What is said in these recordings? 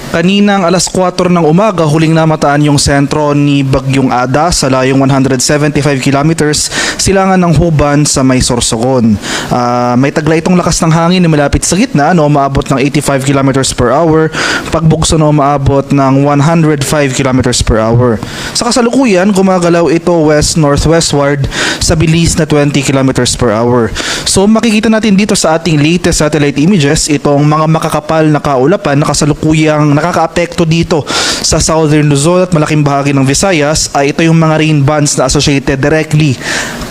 Kaninang alas 4 ng umaga, huling namataan yung sentro ni Bagyong Ada sa layong 175 kilometers silangan ng Huban sa may Sorsogon. May tagla itong lakas ng hangin na malapit sa gitna na umaabot ng 85 kilometers per hour, pagbugso na umaabot ng 105 kilometers per hour. Sa kasalukuyan, gumagalaw ito west-northwestward sa bilis na 20 kilometers per hour. So makikita natin dito sa ating latest satellite images itong mga makakapal na kaulapan na kasalukuyang nakakaapekto dito sa Southern Luzon at malaking bahagi ng Visayas. Ito yung mga rain bands na associated directly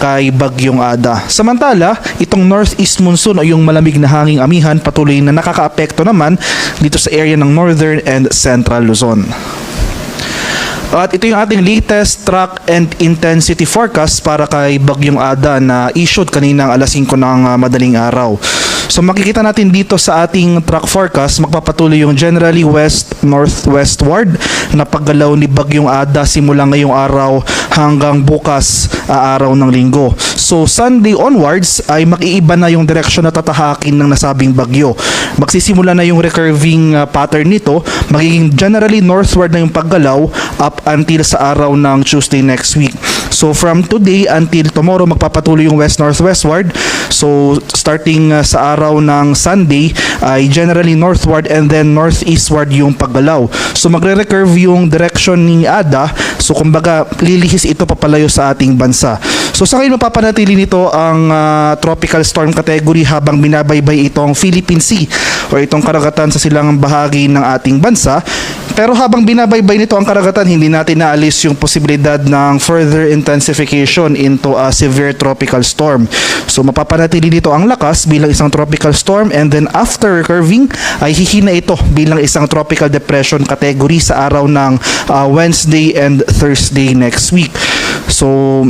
kay Bagyong Ada. Samantala, itong northeast monsoon o yung malamig na hanging amihan patuloy na nakakaapekto naman dito sa area ng Northern and Central Luzon. At ito yung ating latest track and intensity forecast para kay Bagyong Ada na issued kaninang alas 5 ng madaling araw. So makikita natin dito sa ating track forecast, magpapatuloy yung generally west-northwestward na paggalaw ni Bagyong Ada simula ngayong araw hanggang bukas araw ng linggo. So Sunday onwards ay makiiba na yung direksyon na tatahakin ng nasabing bagyo. Magsisimula na yung recurving pattern nito, magiging generally northward na yung paggalaw up until sa araw ng Tuesday next week. So from today until tomorrow magpapatuloy yung west-northwestward. So starting sa araw ng Sunday ay generally northward and then northeastward yung paggalaw. So magre-recurve yung direction ni Ada. So kumbaga lilihis ito papalayo sa ating bansa. So sa ngayon mapapanatili nito ang tropical storm category habang binabaybay itong Philippine Sea o itong karagatan sa silangang bahagi ng ating bansa. Pero habang binabaybay nito ang karagatan, hindi natin naalis yung posibilidad ng further intensification into a severe tropical storm. So mapapanatili dito ang lakas bilang isang tropical storm and then after recurving ay hihina ito bilang isang tropical depression category sa araw ng Wednesday and Thursday next week. So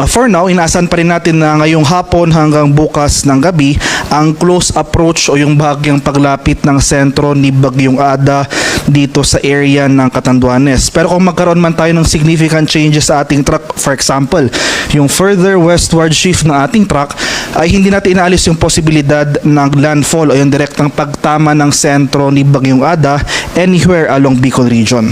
for now, inaasahan pa rin natin na ngayong hapon hanggang bukas ng gabi ang close approach o yung bahagyang paglapit ng sentro ni Bagyong Ada dito sa area ng Catanduanes. Pero kung magkaroon man tayo ng significant changes sa ating track, for example, yung further westward shift ng ating track, ay hindi natin inaalis yung posibilidad ng landfall o yung direktang pagtama ng sentro ni Bagyong Ada anywhere along Bicol region.